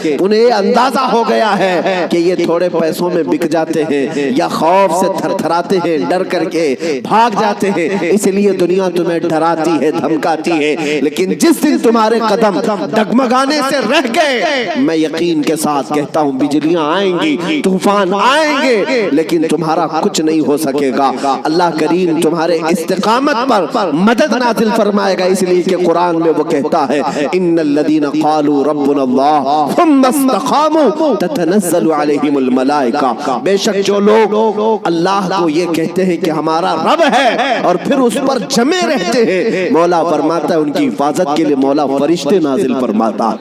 انہیں یہ اندازہ ہو گیا ہے کہ یہ تھوڑے پیسوں میں بک جاتے ہیں یا خوف سے تھر تھراتے ہیں، ڈر کر کے بھاگ جاتے ہیں، اس لیے دنیا تمہیں ڈراتی ہے، دھمکاتی ہے۔ لیکن جس دن تمہارے قدم ڈگمگانے سے رہ گئے، میں یقین کے ساتھ کہتا ہوں بجلیاں آئیں گی، طوفان آئیں گے، لیکن تمہارا کچھ نہیں ہو سکے گا۔ اللہ کریم تمہارے استقامت پر مدد نازل فرمائے گا، اس لیے کہ قرآن میں وہ کہتا ہے ان الذین قالوا ربنا اللہ ثم استقاموا تتنزل علیہم الملائکہ، بے شک جو لوگ اللہ کو یہ کہتے ہیں کہ ہمارا رب ہے اور پھر اس پر جمے رہتے ہیں، مولا فرماتا ہے ان کی حفاظت کے لیے مولا فرشتے نازل فرماتا۔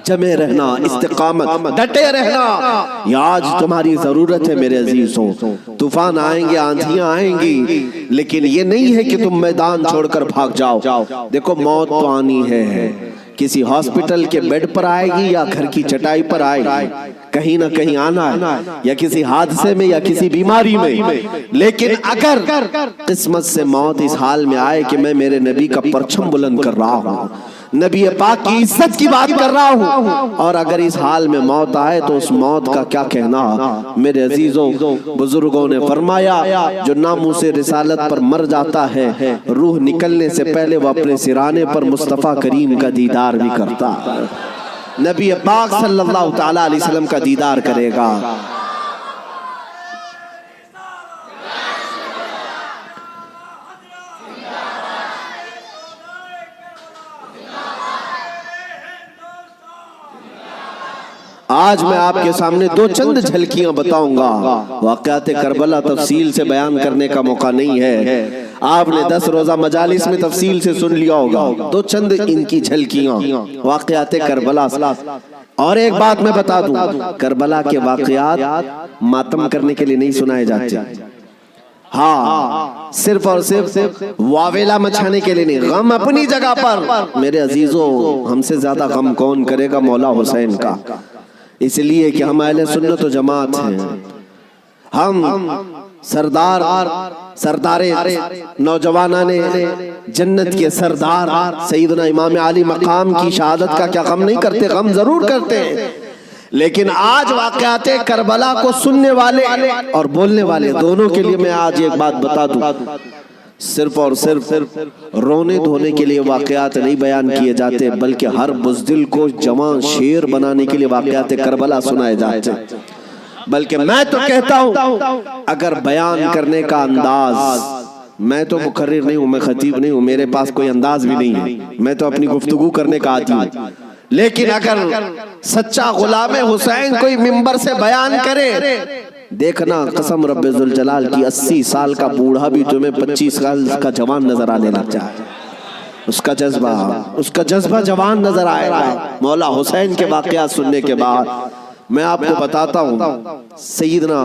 جمے رہنا، استقامت، ڈٹے رہنا، یہ آج تمہاری ضرورت ہے میرے عزیزوں۔ طوفان آئیں گے، آندھیاں آئیں گی، لیکن یہ نہیں ہے کہ تم میدان چھوڑ کر بھاگ جاؤ۔ دیکھو موت تو آنی ہے، کسی ہاسپٹل کے بیڈ پر آئے گی یا گھر کی چٹائی پر آئے گی، کہیں نہ کہیں آنا ہے، یا کسی حادثے میں یا کسی بیماری میں۔ لیکن اگر قسمت سے موت اس حال میں آئے کہ میں میرے نبی کا پرچم بلند کر رہا ہوں، نبی پاک کی عزت کی بات کر رہا ہوں، اور اگر اس حال میں موت آئے تو اس موت کا کیا کہنا؟ میرے عزیزوں، بزرگوں نے فرمایا جو ناموس رسالت پر مر جاتا ہے، روح نکلنے سے پہلے وہ اپنے سرانے پر مصطفیٰ کریم کا دیدار بھی کرتا ہے، نبی پاک صلی اللہ تعالی علیہ وسلم کا دیدار کرے گا۔ آج میں آپ کے سامنے دو چند جھلکیاں بتاؤں گا، واقعات کربلا تفصیل سے بیان کرنے کا موقع نہیں ہے، آپ نے 10 روزہ مجالس میں تفصیل سے سن لیا ہوگا، دو چند ان کی جھلکیاں واقعات کربلا۔ اور ایک بات میں بتا دوں، کربلا کے واقعات ماتم کرنے کے لیے نہیں سنائے جاتے، ہاں صرف اور صرف واویلا مچھانے کے لیے نہیں، غم اپنی جگہ پر۔ میرے عزیزوں، ہم سے زیادہ غم کون کرے گا؟ مولا حسین کا، اس لیے کہ ہم اہل سنت و جماعت ہیں، ہم سردار نوجوانان جنت کے سردار سیدنا امام علی مقام کی شہادت کا کیا غم نہیں کرتے؟ غم ضرور کرتے ہیں، لیکن آج واقعات کربلا کو سننے والے اور بولنے والے دونوں کے لیے میں آج ایک بات بتا دوں، صرف اور صرف رونے دھونے کے لیے واقعات نہیں بیان کیے جاتے، بلکہ ہر بزدل کو جوان شیر بنانے کے لیے واقعات کربلا سنائے جاتے۔ بلکہ میں تو کہتا ہوں اگر بیان کرنے کا انداز، میں تو مقرر نہیں ہوں، میں خطیب نہیں ہوں، میرے پاس کوئی انداز بھی نہیں ہے، میں تو اپنی گفتگو کرنے کا عادی ہوں، لیکن اگر سچا غلام حسین کوئی منبر سے بیان کرے، دیکھنا قسم رب ذوالجلال کی 80 سال کا بوڑھا بھی تمہیں 25 سال کا جوان نظر آنے لگ جائے، اس کا جذبہ جوان نظر آئے گا۔ مولا حسین کے واقعات سننے کے بعد میں آپ کو بتاتا ہوں، سیدنا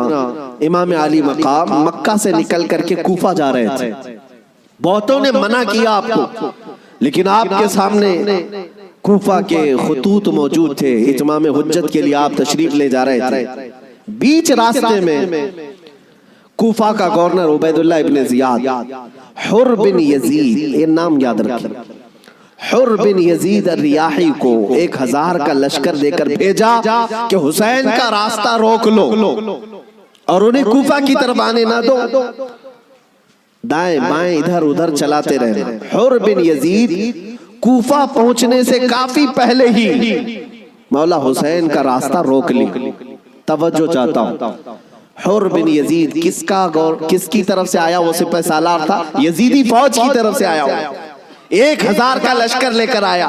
امام علی مقام مکہ سے نکل کر کے کوفہ جا رہے تھے، بہتوں نے منع کیا آپ کو، لیکن آپ کے سامنے کوفہ کے خطوط موجود تھے، اتمام حجت کے لیے آپ تشریف لے جا رہے تھے۔ بیچ راستے میں کوفہ کا گورنر عبید اللہ ابن زیاد، حر بن یزید، یہ نام یاد رکھیں، حر بن یزید الریاحی کو 1000 کا لشکر دے کر بھیجا کہ حسین کا راستہ روک لو اور انہیں کوفہ کی طرف آنے نہ دو، دائیں بائیں ادھر ادھر چلاتے رہے۔ حر بن یزید کوفہ پہنچنے سے کافی پہلے ہی مولا حسین کا راستہ روک لی۔ توجہ چاہتا ہوں، حر بن یزید کس کی طرف سے آیا؟ وہ سپہ سالار تھا، یزیدی فوج کی طرف سے آیا ہوا، 1000 کا لشکر لے کر آیا،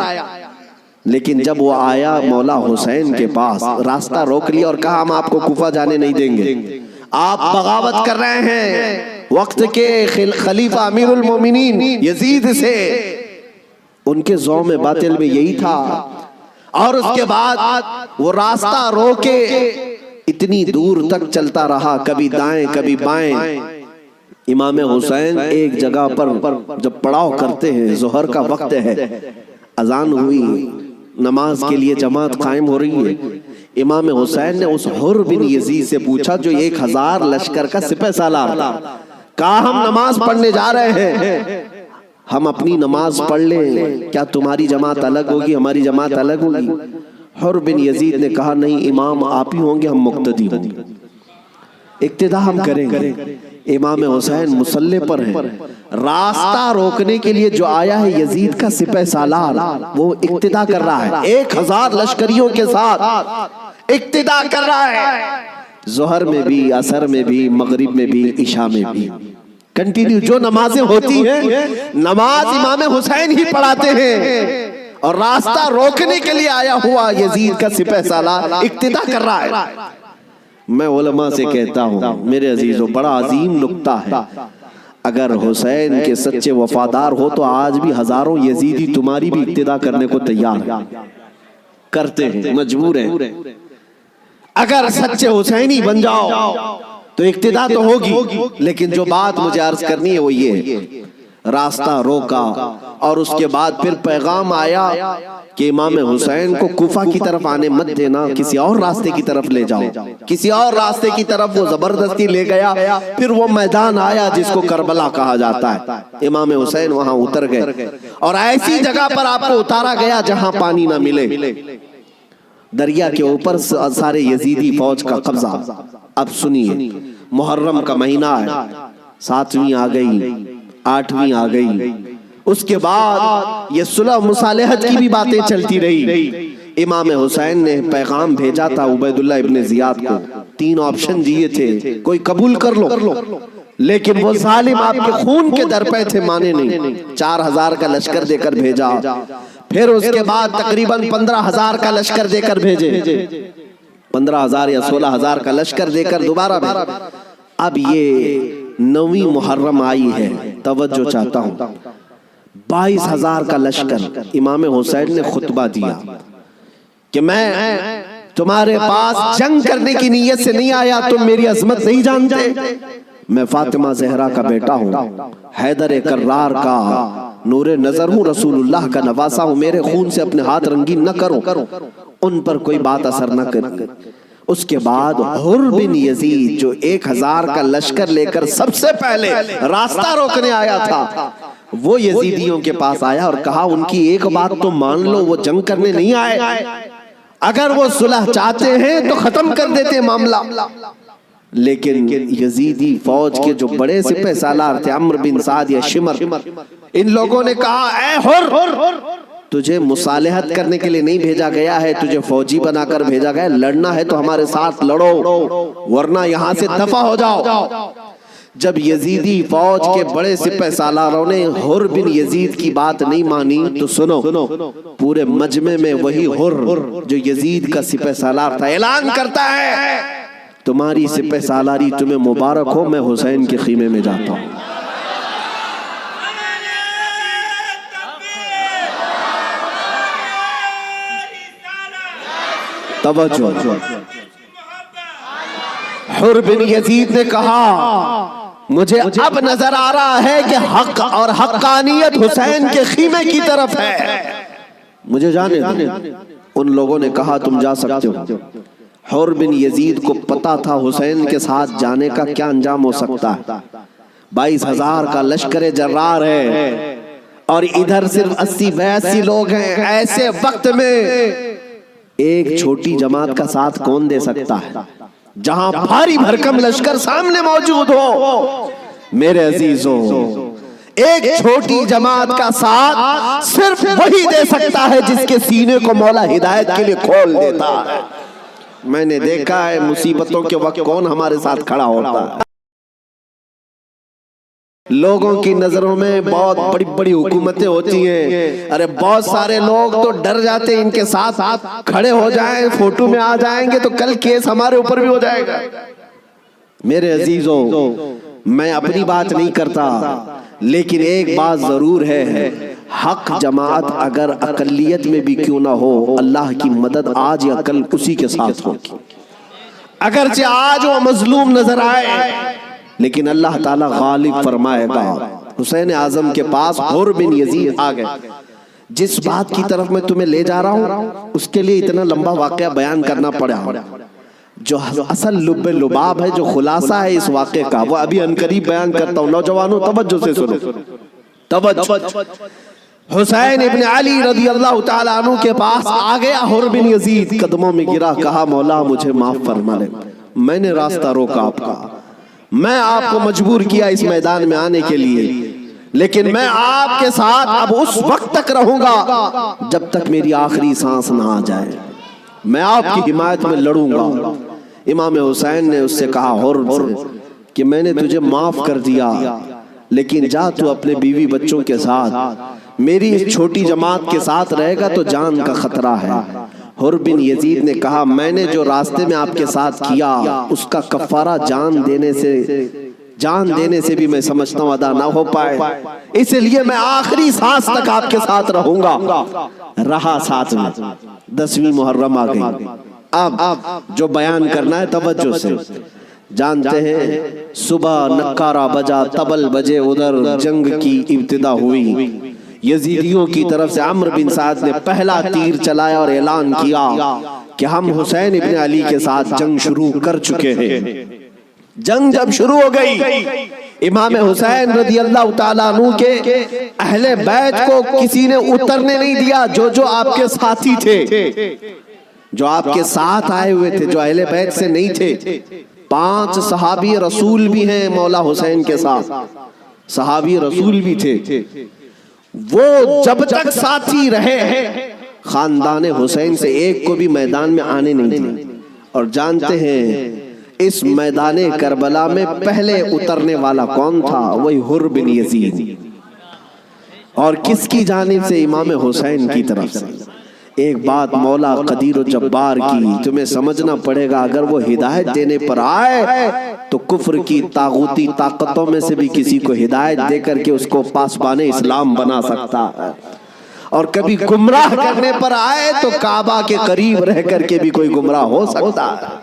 لیکن جب وہ آیا مولا حسین کے پاس، راستہ روک لیا اور کہا ہم آپ کو کوفہ جانے نہیں دیں گے، آپ بغاوت کر رہے ہیں وقت کے خلیفہ امیر المومنین یزید سے، ان کے ذوم باطل میں یہی تھا۔ اور اس کے بعد وہ راستہ روکے اتنی دور تک چلتا رہا، کبھی دائیں کبھی بائیں۔ امام حسین ایک جگہ پر جب پڑاؤ کرتے ہیں، ظہر کا وقت ہے، اذان ہوئی، نماز کے لیے جماعت قائم ہو رہی ہے، امام حسین نے اس حر بن یزید سے پوچھا جو 1000 لشکر کا سپہ سالار تھا، کہا ہم نماز پڑھنے جا رہے ہیں، ہم اپنی نماز پڑھ لیں، کیا تمہاری جماعت الگ ہوگی، ہماری جماعت الگ ہوگی؟ حر بن یزید نے کہا نہیں امام آپ ہی ہوں گے، ہم مقتدی ہوں گے، اقتدا ہم کریں گے۔ امام حسین مسلح پر ہیں، راستہ روکنے کے لیے جو آیا ہے یزید کا سپہ سالار، وہ اقتدا کر رہا ہے 1000 لشکریوں کے ساتھ اقتدا کر رہا ہے، ظہر میں بھی، عصر میں بھی، مغرب میں بھی، عشاء میں بھی کنٹینیو جو نمازیں ہوتی ہیں نماز امام حسین ہی پڑھاتے ہیں، اور راستہ روکنے کے لیے آیا ہوا یزید کا سپہ سالار اقتدا کر رہا ہے۔ میں علماء سے کہتا ہوں میرے عزیزو، بڑا عظیم نکتہ ہے، اگر حسین کے سچے وفادار ہو تو آج بھی ہزاروں یزیدی تمہاری بھی اقتدا کرنے کو تیار ہیں، کرتے ہیں، مجبور ہیں۔ اگر سچے حسینی بن جاؤ تو اقتدا تو ہوگی، لیکن جو بات مجھے عرض کرنی ہے وہ یہ، راستہ روکا اور اس کے بعد پھر پیغام آیا کہ امام حسین کو کوفہ کی طرف آنے مت دینا، کسی اور راستے کی طرف لے جاؤ، کسی اور راستے کی طرف وہ زبردستی لے گیا۔ پھر وہ میدان آیا جس کو کربلا کہا جاتا ہے، امام حسین وہاں اتر گئے اور ایسی جگہ پر آپ کو اتارا گیا جہاں پانی نہ ملے، دریا کے اوپر سارے یزیدی فوج کا قبضہ۔ اب سنیے، محرم کا مہینہ ہے، 7ویں آ گئی، 8ویں آ گئی، اس کے بعد یہ صلح مصالحت کی بھی باتیں چلتی رہی۔ امام حسین نے پیغام بھیجا تھا عبید اللہ ابن زیاد کو، 3 آپشن دیے تھے، کوئی قبول کر لو، لیکن وہ ظالم آپ کے خون کے در پہ تھے، مانے نہیں، 4000 کا لشکر دے کر بھیجا، پھر اس کے بعد تقریباً 15000 کا لشکر دے کر بھیجے، 15000 یا 16000 کا لشکر دے کر دوبارہ بھیجے۔ اب یہ 9ویں محرم آئی ہے، توجہ چاہتا ہوں، 22000 کا لشکر۔ امام حسین نے خطبہ دیا کہ میں تمہارے پاس جنگ کرنے کی نیت سے نہیں آیا، تم میری عظمت نہیں جانتے، میں فاطمہ زہرا کا بیٹا ہوں، حیدر کرار کا نور نظر ہوں، رسول اللہ کا نواسا ہوں، میرے خون سے اپنے ہاتھ رنگین نہ کرو، ان پر کوئی بات اثر نہ کرے۔ اس کے بعد حر بن یزید جو 1000 کا لشکر لے کر سب سے پہلے راستہ روکنے آیا تھا، وہ یزیدیوں کے پاس آیا اور کہا ان کی ایک بات تو مان لو، وہ جنگ کرنے نہیں آئے، اگر وہ صلح چاہتے ہیں تو ختم کر دیتے معاملہ۔ لیکن یزیدی فوج کے جو بڑے سپہ سالار تھے، عمرو بن سعد یا شمر، ان لوگوں نے کہا اے حر، تجھے مصالحت کرنے کے لیے نہیں بھیجا گیا ہے، تجھے فوجی بنا کر بھیجا گیا ہے، لڑنا ہے تو ہمارے ساتھ لڑو ورنہ یہاں سے دفع ہو جاؤ۔ جب یزیدی فوج کے بڑے سپہ سالاروں نے حر بن یزید کی بات نہیں مانی تو سنو، پورے مجمع میں وہی حر جو یزید کا سپہ سالار تھا اعلان کرتا ہے تمہاری سپہ سالاری تمہیں مبارک ہو، میں حسین کے خیمے میں جاتا ہوں۔ توجہ، حر بن یزید نے کہا مجھے اب نظر آ رہا ہے کہ حق اور حقانیت حسین کے خیمے کی طرف ہے، مجھے جانے دو۔ ان لوگوں نے کہا تم جا سکتے ہو۔ حر بن یزید کو پتا تھا حسین کے ساتھ جانے کا کیا انجام ہو سکتا ہے، 22000 کا لشکر جرار ہے اور ادھر صرف 80-82 لوگ ہیں، ایسے وقت میں ایک چھوٹی جماعت کا ساتھ کون دے سکتا ہے جہاں بھاری بھرکم لشکر سامنے موجود ہو؟ میرے عزیزوں، ایک چھوٹی جماعت کا ساتھ صرف وہی دے سکتا ہے جس کے سینے کو مولا ہدایت کے لیے کھول دیتا ہے۔ میں نے دیکھا ہے مصیبتوں کے وقت کون ہمارے ساتھ کھڑا ہوتا ہے۔ لوگوں کی نظروں میں بہت بڑی بڑی حکومتیں ہوتی ہیں، ارے بہت سارے لوگ تو ڈر جاتے ہیں ان کے ساتھ کھڑے ہو جائیں، فوٹو میں آ جائیں گے تو کل کیس ہمارے اوپر بھی ہو جائے گا۔ میرے عزیزوں، میں اپنی بات نہیں کرتا، لیکن ایک بات ضرور ہے، حق جماعت اگر اقلیت میں بھی کیوں نہ ہو، اللہ کی مدد آج یا کل اسی کے ساتھ ہوگی۔ اگرچہ آج وہ مظلوم نظر آئے لیکن اللہ تعالیٰ غالب فرمائے گا۔ حسین اعظم کے پاس حر بن یزید آ گئے۔ جس بات کی طرف میں تمہیں لے جا رہا ہوں اس کے لیے اتنا لمبا واقعہ بیان کرنا پڑا، جو اصل لب لباب ہے، جو خلاصہ ہے اس واقعے کا، وہ ابھی عنقریب بیان کرتا ہوں۔ نوجوانوں توجہ سے سنو، توجہ۔ حسین ابن علی رضی اللہ تعالیٰ عنہ کے پاس آ گیا، حر بن یزید قدموں میں گرا، کہا مولا مجھے معاف فرما لے، میں نے راستہ روکا آپ کا، میں آپ کو مجبور کیا اس میدان میں آنے کے لیے، لیکن میں آپ کے ساتھ اب اس وقت تک رہوں گا جب تک میری آخری سانس نہ آ جائے، میں آپ کی حمایت میں لڑوں گا۔ امام حسین نے اس سے کہا حر کہ میں نے تجھے معاف کر دیا، لیکن جا تو اپنے بیوی بچوں کے ساتھ، میری اس چھوٹی جماعت کے ساتھ رہے گا تو جان کا خطرہ ہے۔ حر بن یزید نے کہا میں نے جو راستے میں آپ کے ساتھ کیا اس کا کفارہ جان دینے سے بھی میں سمجھتا ہوں ادا نہ ہو پائے، اس لیے میں آخری سانس تک آپ کے ساتھ رہوں گا۔ رہا ساتھ میں، 10ویں محرم آ گئی۔ اب جو بیان کرنا ہے توجہ سے، جانتے ہیں صبح نکارہ بجا، طبل بجے، ادھر جنگ کی ابتدا ہوئی، یزیدیوں کی طرف سے عمرو بن سعد نے پہلا تیر چلایا اور اعلان کیا کہ ہم حسین ابن علی کے ساتھ جنگ شروع کر چکے ہیں۔ جنگ جب شروع ہو گئی، امام حسین رضی اللہ تعالیٰ عنہ کے اہل بیت کو کسی نے اترنے نہیں دیا، جو آپ کے ساتھی تھے، جو آپ کے ساتھ آئے ہوئے تھے، جو اہل بیت سے نہیں تھے۔ 5 صحابی رسول بھی ہیں مولا حسین کے ساتھ، صحابی رسول بھی تھے، وہ جب تک ساتھی رہے خاندان حسین سے ایک کو بھی میدان میں آنے نہیں دے۔ اور جانتے ہیں اس میدان کربلا میں پہلے اترنے والا کون تھا؟ وہی حر بن یزید، اور کس کی جانب سے؟ امام حسین کی طرف سے۔ ایک بات مولا قدیر و جبار کی تمہیں سمجھنا پڑے گا، اگر وہ ہدایت دینے پر آئے تو کفر کی طاغوتی طاقتوں میں سے بھی کسی کو ہدایت دے کر کے اس کو پاسبان اسلام بنا سکتا ہے، اور کبھی گمراہ کرنے پر آئے تو کعبہ کے قریب رہ کر کے بھی کوئی گمراہ ہو سکتا ہے۔